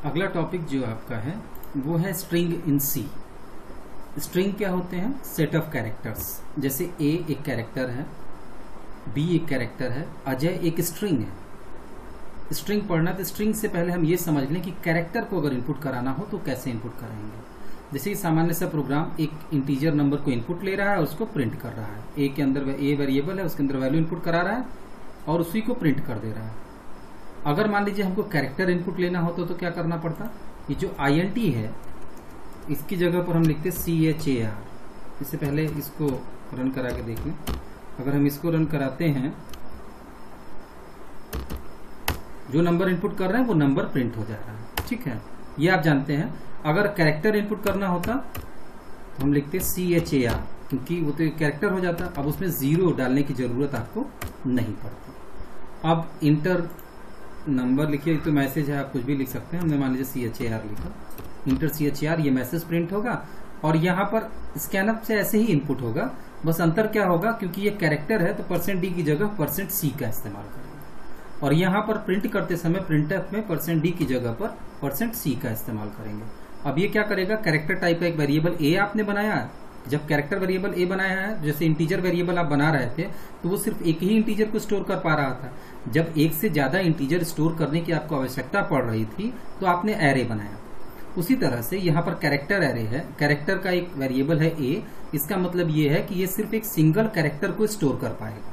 अगला टॉपिक जो आपका है वो है स्ट्रिंग इन सी। स्ट्रिंग क्या होते हैं? Set of characters. जैसे ए एक कैरेक्टर है, बी एक कैरेक्टर है, अजय एक स्ट्रिंग है। स्ट्रिंग पढ़ना तो स्ट्रिंग से पहले हम ये समझ लें कि कैरेक्टर को अगर इनपुट कराना हो तो कैसे इनपुट कराएंगे। जैसे कि सामान्य सा प्रोग्राम एक इंटीजर नंबर को इनपुट ले रहा है और उसको प्रिंट कर रहा है। ए के अंदर ए वेरिएबल है, उसके अंदर वैल्यू इनपुट करा रहा है और उसी को प्रिंट कर दे रहा है। अगर मान लीजिए हमको कैरेक्टर इनपुट लेना होता तो क्या करना पड़ता? ये जो INT है इसकी जगह पर हम लिखते CHAR। इससे पहले इसको रन करा के देख लें। अगर हम इसको रन कराते हैं, जो नंबर इनपुट कर रहे हैं वो नंबर प्रिंट हो जा रहा है। ठीक है, ये आप जानते हैं। अगर कैरेक्टर इनपुट करना होता तो हम लिखते CHAR, क्योंकि वो तो कैरेक्टर हो जाता। अब उसमें 0 डालने की जरूरत आपको नहीं पड़ती। अब इंटर नंबर लिखिए, तो मैसेज है, आप कुछ भी लिख सकते हैं। हमने मान लीजिए CHAR लिखा, इंटर CHAR, ये मैसेज प्रिंट होगा और यहाँ पर स्कैनअप से ऐसे ही इनपुट होगा। बस अंतर क्या होगा, क्योंकि ये कैरेक्टर है तो %d की जगह %c का इस्तेमाल करेंगे और यहाँ पर प्रिंट करते समय प्रिंटफ में %d की जगह पर %c का इस्तेमाल करेंगे। अब ये क्या करेगा, कैरेक्टर टाइप का एक वेरिएबल ए आपने बनाया है। जब कैरेक्टर वेरिएबल ए बनाया है, जैसे इंटीजर वेरिएबल आप बना रहे थे तो वो सिर्फ एक ही इंटीजर को स्टोर कर पा रहा था। जब एक से ज्यादा इंटीजर स्टोर करने की आपको आवश्यकता पड़ रही थी तो आपने एरे बनाया। उसी तरह से यहाँ पर कैरेक्टर एरे है, कैरेक्टर का एक वेरिएबल है ए। इसका मतलब ये है कि ये सिर्फ एक सिंगल कैरेक्टर को स्टोर कर पाएगा,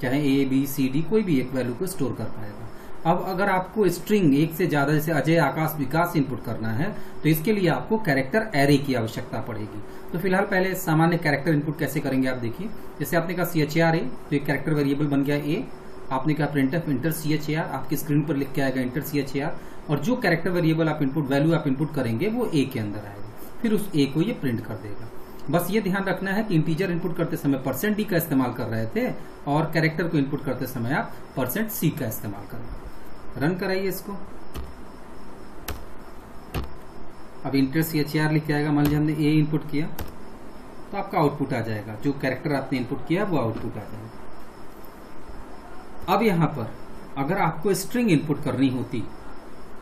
चाहे ABCD कोई भी एक वैल्यू को स्टोर कर पाएगा। अब अगर आपको स्ट्रिंग एक से ज्यादा, जैसे अजय, आकाश, विकास इनपुट करना है तो इसके लिए आपको कैरेक्टर एरे की आवश्यकता पड़ेगी। तो फिलहाल पहले सामान्य कैरेक्टर इनपुट कैसे करेंगे आप देखिए। जैसे आपने कहा CHAR है तो एक कैरेक्टर वेरिएबल बन गया ए। आपने कहा प्रिंटफ इंटर CHAR, आपकी स्क्रीन पर लिख के आएगा इंटर CHAR और जो कैरेक्टर वेरिएबल आप इनपुट वैल्यू आप इनपुट करेंगे वो ए के अंदर आएगा। फिर उस ए को ये प्रिंट कर देगा। बस ये ध्यान रखना है कि इंटीजर इनपुट करते समय %d का इस्तेमाल कर रहे थे और कैरेक्टर को इनपुट करते समय आप %c का इस्तेमाल कर रहे हैं। रन कराइए इसको। अब इंटर CHAR लिख के आएगा। मान लीजिए हमने ए इनपुट किया तो आपका आउटपुट आ जाएगा, जो कैरेक्टर आपने इनपुट किया वो आउटपुट आ जाएगा। अब यहां पर अगर आपको स्ट्रिंग इनपुट करनी होती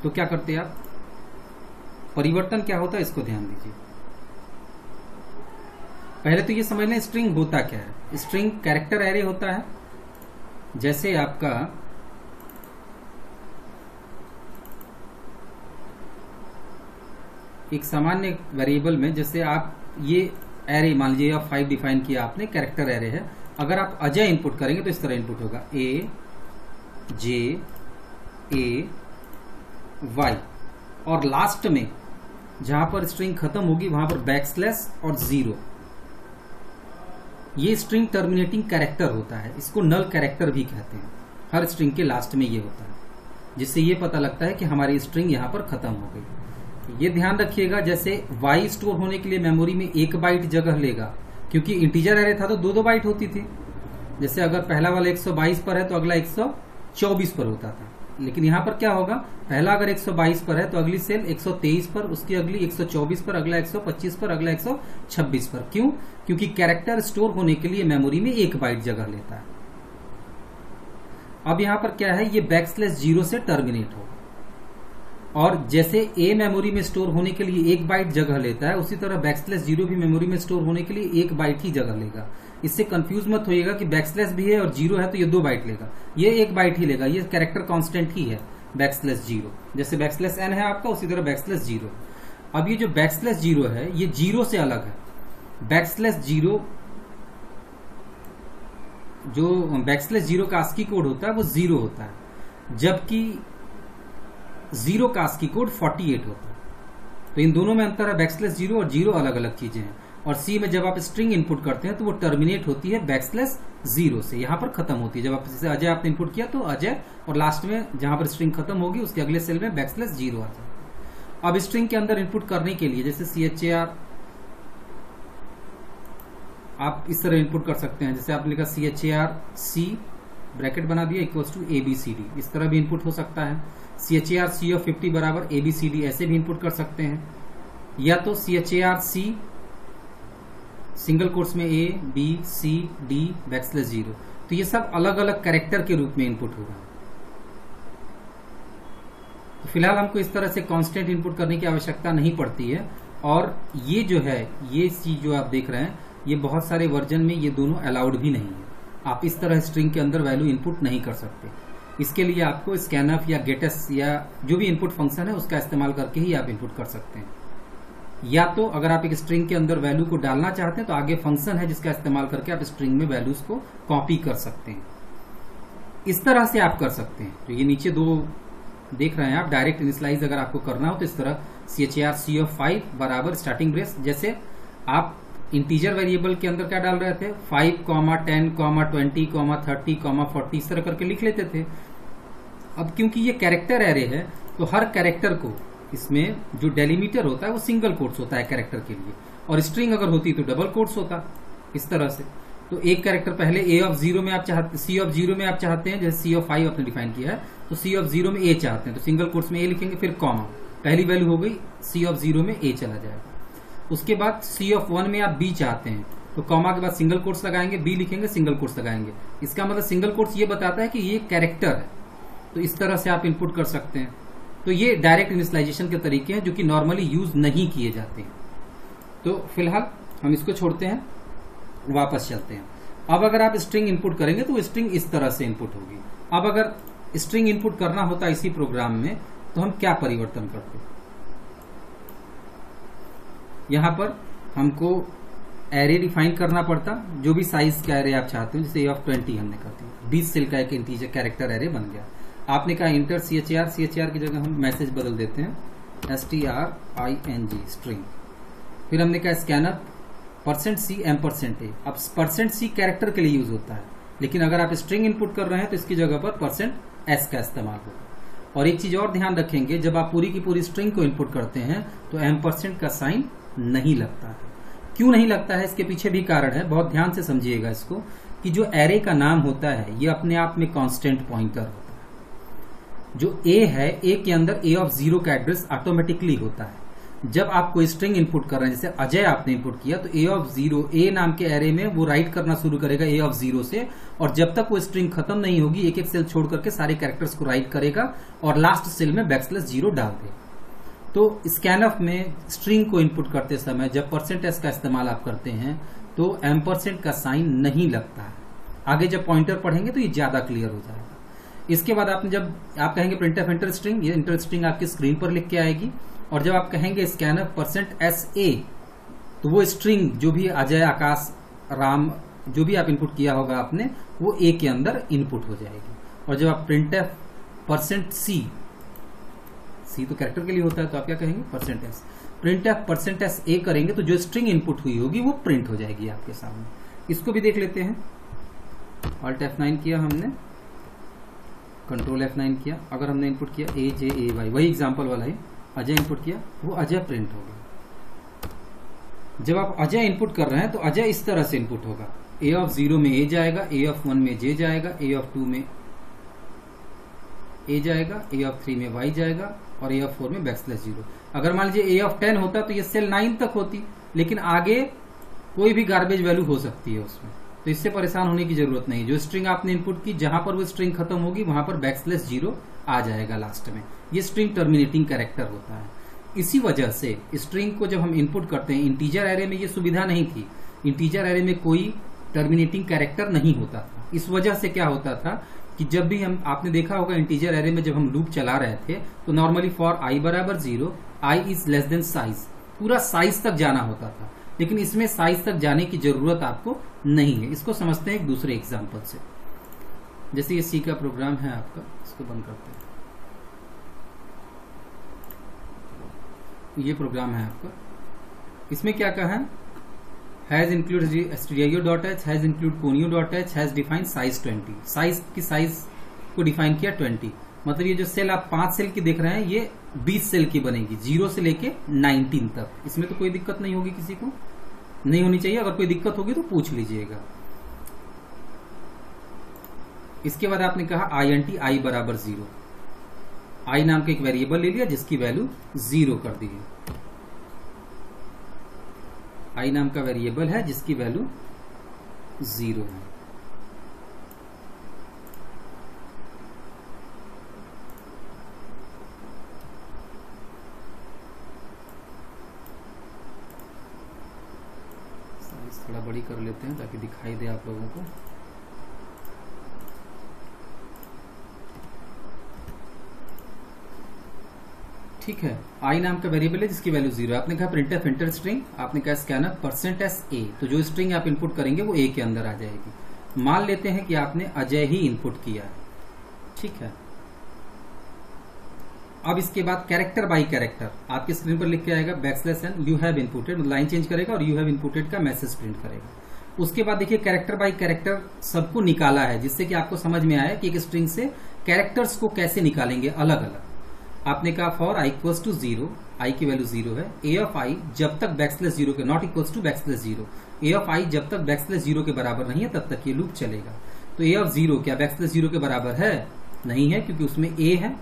तो क्या करते आप? परिवर्तन क्या होता है इसको ध्यान दीजिए। पहले तो ये समझ लें स्ट्रिंग होता क्या है। स्ट्रिंग कैरेक्टर एरे होता है। जैसे आपका एक सामान्य वेरिएबल में, जैसे आप ये एरे मान लीजिए 5 डिफाइन किया आपने, कैरेक्टर एरे है। अगर आप अजय इनपुट करेंगे तो इस तरह इनपुट होगा AJAY और लास्ट में जहां पर स्ट्रिंग खत्म होगी वहां पर बैकस्लैश और 0। ये स्ट्रिंग टर्मिनेटिंग कैरेक्टर होता है, इसको नल कैरेक्टर भी कहते हैं। हर स्ट्रिंग के लास्ट में ये होता है, जिससे ये पता लगता है कि हमारी स्ट्रिंग यहां पर खत्म हो गई। ये ध्यान रखिएगा, जैसे y स्टोर होने के लिए मेमोरी में 1 बाइट जगह लेगा, क्योंकि इंटीजर एरे था तो 2-2 बाइट होती थी। जैसे अगर पहला वाला 122 पर है तो अगला 124 पर होता था। लेकिन यहां पर क्या होगा, पहला अगर 122 पर है तो अगली सेल 123 पर, उसकी अगली 124 पर, अगला 125 पर, अगला 126 पर। क्यों? क्योंकि कैरेक्टर स्टोर होने के लिए मेमोरी में 1 बाइट जगह लेता है। अब यहां पर क्या है, ये \0 से टर्मिनेट होगा और जैसे A मेमोरी में स्टोर होने के लिए 1 बाइट जगह लेता है, उसी तरह \0 भी मेमोरी में स्टोर होने के लिए 1 बाइट ही जगह लेगा। इससे कंफ्यूज मत होइएगा कि बैकस्लैश भी है और 0 है तो ये 2 बाइट लेगा। ये 1 बाइट ही लेगा, ये कैरेक्टर कांस्टेंट ही है \0। जैसे \n है आपका, उसी तरह \0। अब ये जो \0 है ये 0 से अलग है। \0 जो \0 का ASCII कोड होता है वो 0 होता है, जबकि 0 का ASCII कोड 48 होता है। तो इन दोनों में अंतर है, \0 और 0 अलग अलग चीजें हैं। और C में जब आप स्ट्रिंग इनपुट करते हैं तो वो टर्मिनेट होती है \0 से, यहां पर खत्म होती है। जब आप जैसे अजय आपने इनपुट किया तो अजय, और लास्ट में जहां पर स्ट्रिंग खत्म होगी उसके अगले सेल में \0 आ जाएगा। अब स्ट्रिंग के अंदर इनपुट करने के लिए जैसे CHAR आप इस तरह इनपुट कर सकते हैं। जैसे आपने लिखा CHAR C ब्रैकेट बना दिया = ABCD, इस तरह भी इनपुट हो सकता है। CHAR C of 50 बराबर ABCD, ऐसे भी इनपुट कर सकते हैं। या तो CHAR C सिंगल कोट्स में ABCD \0। तो ये सब अलग अलग कैरेक्टर के रूप में इनपुट होगा। तो फिलहाल हमको इस तरह से कांस्टेंट इनपुट करने की आवश्यकता नहीं पड़ती है। और ये जो है, ये चीज जो आप देख रहे हैं, ये बहुत सारे वर्जन में ये दोनों अलाउड भी नहीं है। आप इस तरह स्ट्रिंग के अंदर वैल्यू इनपुट नहीं कर सकते। इसके लिए आपको स्कैनफ या गेटस या जो भी इनपुट फंक्शन है उसका इस्तेमाल करके ही आप इनपुट कर सकते हैं। या तो अगर आप एक स्ट्रिंग के अंदर वैल्यू को डालना चाहते हैं तो आगे फंक्शन है जिसका इस्तेमाल करके आप स्ट्रिंग में वैल्यूज को कॉपी कर सकते हैं। इस तरह से आप कर सकते हैं। तो ये नीचे दो देख रहे हैं आप, डायरेक्ट इनिशियलाइज अगर आपको करना हो तो इस तरह CHAR C of 5 बराबर स्टार्टिंग ब्रेस, जैसे आप इंटीजर वेरिएबल के अंदर क्या डाल रहे थे, 5, 10, 20, 30, 40 इस तरह करके लिख लेते थे। अब क्योंकि ये कैरेक्टर एरे है तो हर कैरेक्टर को इसमें जो डेलीमीटर होता है वो सिंगल कोट्स होता है कैरेक्टर के लिए, और स्ट्रिंग अगर होती तो डबल कोट्स होता इस तरह से। तो एक कैरेक्टर पहले A of 0 में आप चाहते, C of 0 में आप चाहते हैं, जैसे C of 5 आपने डिफाइन किया है तो C of 0 में A चाहते हैं तो सिंगल कोट्स में A लिखेंगे, फिर कॉमा, पहली वैल्यू हो गई, C of 0 में A चला जाएगा। उसके बाद C of 1 में आप B चाहते हैं तो कॉमा के बाद सिंगल कोट्स लगाएंगे, B लिखेंगे, सिंगल कोट्स लगाएंगे। इसका मतलब सिंगल कोट्स ये बताता है कि ये कैरेक्टर है। तो इस तरह से आप इनपुट कर सकते हैं। तो ये डायरेक्ट इनिशियलाइजेशन के तरीके हैं जो कि नॉर्मली यूज नहीं किए जाते हैं। तो फिलहाल हम इसको छोड़ते हैं, वापस चलते हैं। अब अगर आप स्ट्रिंग इनपुट करेंगे तो स्ट्रिंग इस तरह से इनपुट होगी। अब अगर स्ट्रिंग इनपुट करना होता इसी प्रोग्राम में तो हम क्या परिवर्तन करते, यहां पर हमको एरे डिफाइन करना पड़ता, जो भी साइज का एरे आप चाहते हो, जैसे A of 20 हमने कर दिया, 20 सेल का एक इंटीजर कैरेक्टर एरे बन गया। आपने कहा इंटर CHAR की जगह हम मैसेज बदल देते हैं STRING स्ट्रिंग। फिर हमने कहा स्कैनअप %C %A। अब %C कैरेक्टर के लिए यूज होता है, लेकिन अगर आप स्ट्रिंग इनपुट कर रहे हैं तो इसकी जगह पर %S का इस्तेमाल होगा। और एक चीज और ध्यान रखेंगे, जब आप पूरी की पूरी स्ट्रिंग को इनपुट करते हैं तो % का साइन नहीं लगता है। क्यों नहीं लगता है, इसके पीछे भी कारण है, बहुत ध्यान से समझिएगा इसको, कि जो एरे का नाम होता है ये अपने आप में कांस्टेंट पॉइंटर होता है। जो A है, A के अंदर A of 0 का एड्रेस ऑटोमेटिकली होता है। जब आप कोई स्ट्रिंग इनपुट कर रहे हैं, जैसे अजय आपने इनपुट किया, तो A of 0 A नाम के एरे में वो राइट करना शुरू करेगा A of 0 से, और जब तक वो स्ट्रिंग खत्म नहीं होगी एक एक सेल छोड़ करके सारे कैरेक्टर्स को राइट करेगा और लास्ट सेल में \0 डाल देगा। तो स्कैनफ में स्ट्रिंग को इनपुट करते समय जब %S का इस्तेमाल आप करते हैं तो % का साइन नहीं लगता है। आगे जब पॉइंटर पढ़ेंगे तो ये ज्यादा क्लियर हो जाएगा। इसके बाद आपने जब आप कहेंगे printf इंटर स्ट्रिंग, ये इंटर स्ट्रिंग आपकी स्क्रीन पर लिख के आएगी। और जब आप कहेंगे स्कैनफ %SA तो वो स्ट्रिंग जो भी अजय, आकाश, राम जो भी आप इनपुट किया होगा आपने, वो A के अंदर इनपुट हो जाएगी। और जब आप printf %C तो कैरेक्टर के लिए होता है तो आप क्या कहेंगे %S, printf %SA करेंगे तो जो स्ट्रिंग इनपुट हुई होगी वो प्रिंट हो जाएगी आपके सामने। इसको भी देख लेते हैं। Alt F9 किया हमने, कंट्रोल F9 किया। अगर हमने इनपुट किया AJAY, वही एग्जांपल वाला है, अजय इनपुट किया, वो अजय प्रिंट हो गया। जब आप अजय इनपुट कर रहे हैं तो अजय इस तरह से इनपुट होगा, A of 0 में A जाएगा, A of 1 में J जाएगा, A of 2 में A जाएगा, A of 3 में Y जाएगा और A of 4 में \0। अगर मान लीजिए A of 10 होता तो ये सेल 9 तक होती, लेकिन आगे कोई भी गार्बेज वैल्यू हो सकती है उसमें, तो इससे परेशान होने की जरूरत नहीं। जो स्ट्रिंग आपने इनपुट की, जहां पर वो स्ट्रिंग खत्म होगी वहां पर \0 आ जाएगा लास्ट में। ये स्ट्रिंग टर्मिनेटिंग कैरेक्टर होता है। इसी वजह से स्ट्रिंग को जब हम इनपुट करते हैं, इंटीजर एरे में ये सुविधा नहीं थी। इंटीजर एरे में कोई टर्मिनेटिंग कैरेक्टर नहीं होता था। इस वजह से क्या होता था कि जब भी हम, आपने देखा होगा इंटीजर एरे में जब हम लूप चला रहे थे तो normally for i = 0, i is less than size, पूरा साइज तक जाना होता था। लेकिन इसमें साइज तक जाने की जरूरत आपको नहीं है। इसको समझते हैं एक दूसरे एग्जांपल से। जैसे ये सी का प्रोग्राम है आपका, इसको बंद करते हैं। ये प्रोग्राम है आपका, इसमें क्या कहा है, has include stdio.h, has include conio.h, has define size 20। Size की साइज को डिफाइन किया 20। मतलब ये जो सेल आप 5 सेल की देख रहे हैं ये 20 सेल की बनेगी, 0 से लेके 19 तक। इसमें तो कोई दिक्कत नहीं होगी, किसी को नहीं होनी चाहिए। अगर कोई दिक्कत होगी तो पूछ लीजिएगा। इसके बाद आपने कहा int i = 0। i नाम का एक वेरिएबल ले लिया जिसकी वैल्यू 0 कर दी है। i नाम का वेरिएबल है जिसकी वैल्यू 0 है। थोड़ा बड़ी कर लेते हैं ताकि दिखाई दे आप लोगों को। ठीक है, आई नाम का वेरिएबल है जिसकी वैल्यू 0 है। आपने कहा प्रिंटफ इंटर स्ट्रिंग, आपने कहा स्कैनर %a, तो जो स्ट्रिंग आप इनपुट करेंगे वो a के अंदर आ जाएगी। मान लेते हैं कि आपने अजय ही इनपुट किया है, ठीक है। अब इसके बाद कैरेक्टर बाय कैरेक्टर आपकी स्क्रीन पर लिख के आएगा \n you have inputted, line change करेगा और यू हैव इनपुटेड का मैसेज प्रिंट करेगा। उसके बाद देखिए कैरेक्टर बाय कैरेक्टर सबको निकाला है, जिससे कि आपको समझ में आया कि एक स्ट्रिंग से कैरेक्टर्स को कैसे निकालेंगे अलग अलग। आपने कहा for i equals to 0, i की वैल्यू 0 है, a ऑफ i जब तक \0 के not equals to \0, a of i जब तक \0 के बराबर नहीं है तब तक ये लूप चलेगा। तो a ऑफ 0 क्या \0 के बराबर है? नहीं है, क्योंकि उसमें a है।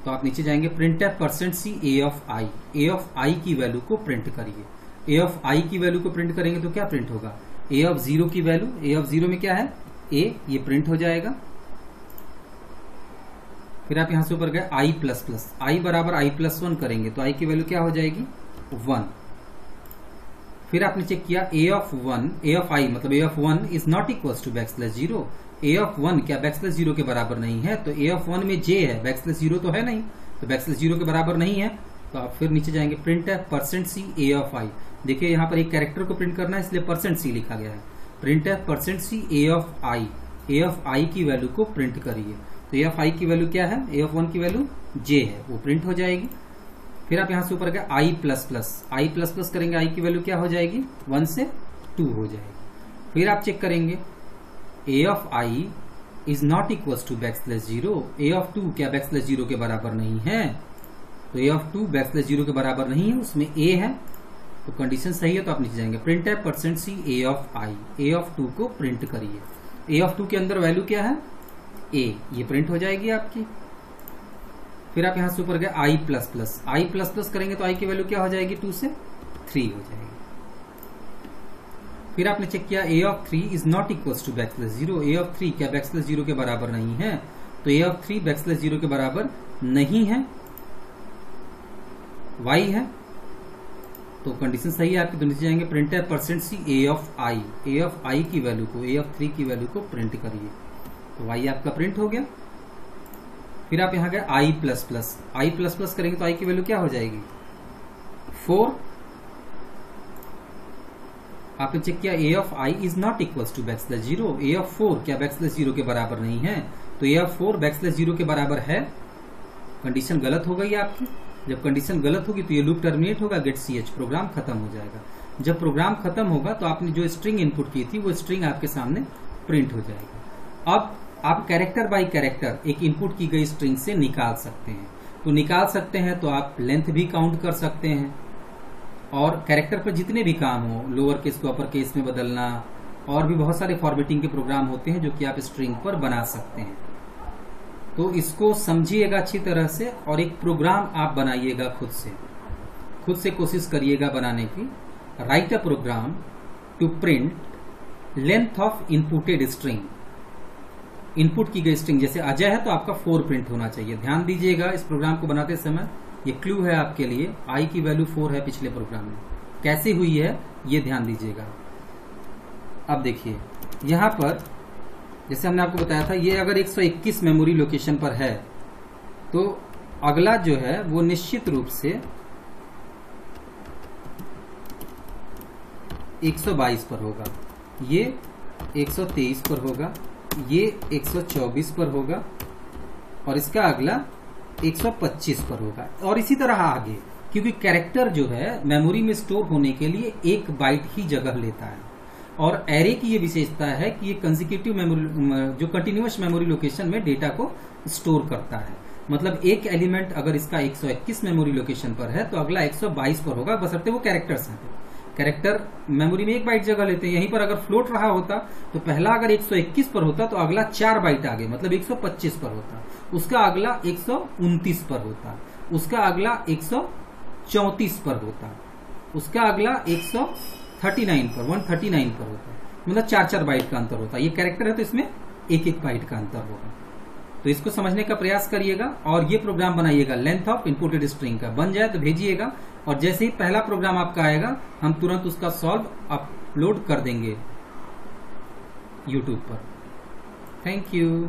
तो आप नीचे जाएंगे printf %c a of i, a of i की वैल्यू को प्रिंट करिए। a ऑफ i की वैल्यू को प्रिंट करेंगे तो क्या प्रिंट होगा? a ऑफ 0 की वैल्यू, a ऑफ 0 में क्या है? a, ये प्रिंट हो जाएगा। फिर आप यहां से ऊपर गए i बराबर i+1 करेंगे तो i की वैल्यू क्या हो जाएगी? 1। फिर आपने चेक किया a ऑफ i मतलब a of 1 is not equals to \0, a of 1 क्या \0 के बराबर नहीं है, तो a ऑफ 1 में j है, \0 तो है नहीं, तो \0 के बराबर नहीं है। तो आप फिर नीचे जाएंगे printf %c a of i। देखिए यहां पर एक कैरेक्टर को प्रिंट करना है इसलिए %c लिखा गया है। printf %c a of i की वैल्यू को प्रिंट करिए। तो a ऑफ i की वैल्यू क्या है? a ऑफ 1 की वैल्यू j है, वो प्रिंट हो जाएगी। फिर आप यहां से ऊपर गए i++ करेंगे, i की वैल्यू क्या हो जाएगी? 1 से 2 हो जाएगी। फिर आप चेक करेंगे a of i is not equals to \0, a of 2 क्या \0 के बराबर नहीं है, तो a ऑफ 2 \0 के बराबर नहीं है, उसमें a है, तो कंडीशन सही है। तो आप नीचे जाएंगे printf %c a of i, a of 2 को प्रिंट करिए। a ऑफ 2 के अंदर वैल्यू क्या है? a, ये प्रिंट हो जाएगी आपकी। फिर आप यहां से ऊपर गए i++ करेंगे तो i की वैल्यू क्या हो जाएगी? 2 से 3 हो जाएगी। फिर आपने चेक किया a of 3 is not equals to \0, a of 3 क्या \0 के बराबर नहीं है, तो a ऑफ 3 \0 के बराबर नहीं है, y है, तो कंडीशन सही है आपकी। तो नीचे जाएंगे printf %c a of i की वैल्यू को, a ऑफ 3 की वैल्यू को प्रिंट करिए, तो y आपका प्रिंट हो गया। फिर आप यहां गए i++ करेंगे तो i की वैल्यू क्या हो जाएगी? 4। आपने चेक किया a of i is not equals to \0, a of 4 क्या \0 के बराबर नहीं है, तो a ऑफ 4 \0 के बराबर है, कंडीशन गलत हो गई आपकी। जब कंडीशन गलत होगी तो ये लूप टर्मिनेट होगा, गेट ch, प्रोग्राम खत्म हो जाएगा। जब प्रोग्राम खत्म होगा तो आपने जो स्ट्रिंग इनपुट की थी वो स्ट्रिंग आपके सामने प्रिंट हो जाएगी। अब आप कैरेक्टर बाय कैरेक्टर एक इनपुट की गई स्ट्रिंग से निकाल सकते हैं। तो निकाल सकते हैं तो आप लेंथ भी काउंट कर सकते हैं, और कैरेक्टर पर जितने भी काम हो, लोअर केस को अपर केस में बदलना, और भी बहुत सारे फॉर्मेटिंग के प्रोग्राम होते हैं जो कि आप स्ट्रिंग पर बना सकते हैं। तो इसको समझिएगा अच्छी तरह से और एक प्रोग्राम आप बनाइएगा खुद से कोशिश करिएगा बनाने की। Write a program to print length of inputted string. Input की गई स्ट्रिंग जैसे अजय है तो आपका 4 प्रिंट होना चाहिए। ध्यान दीजिएगा इस प्रोग्राम को बनाते समय, ये क्लू है आपके लिए। i की वैल्यू 4 है पिछले प्रोग्राम में, कैसे हुई है ये ध्यान दीजिएगा। अब देखिए यहां पर जैसे हमने आपको बताया था, ये अगर 121 मेमोरी लोकेशन पर है तो अगला जो है वो निश्चित रूप से 122 पर होगा, ये 123 पर होगा, ये 124 पर होगा, और इसका अगला 125 पर होगा, और इसी तरह आगे, क्योंकि कैरेक्टर जो है मेमोरी में स्टोर होने के लिए 1 बाइट ही जगह लेता है। और एरे की ये विशेषता है कि ये कंसेक्यूटिव मेमोरी, जो कंटिन्यूअस मेमोरी लोकेशन में डेटा को स्टोर करता है। मतलब एक एलिमेंट अगर इसका 121 मेमोरी लोकेशन पर है तो अगला 122 पर होगा, बशर्ते वो कैरेक्टर्स हैं। कैरेक्टर मेमोरी में 1 बाइट जगह लेते हैं। यहीं पर अगर फ्लोट रहा होता तो पहला अगर 121 पर होता तो अगला 4 बाइट आगे मतलब 125 पर होता, उसका अगला 129 पर होता, उसका अगला 134 पर होता, उसका अगला 139 पर होता, मतलब 4-4 बाइट का अंतर होता। ये कैरेक्टर है तो इसमें 1-1 बाइट का अंतर होगा। तो इसको समझने का प्रयास करिएगा और ये प्रोग्राम बनाइएगा लेंथ ऑफ इनपुटेड स्ट्रिंग का। बन जाए तो भेजिएगा, और जैसे ही पहला प्रोग्राम आपका आएगा हम तुरंत उसका सॉल्व अपलोड कर देंगे यूट्यूब पर। Thank you.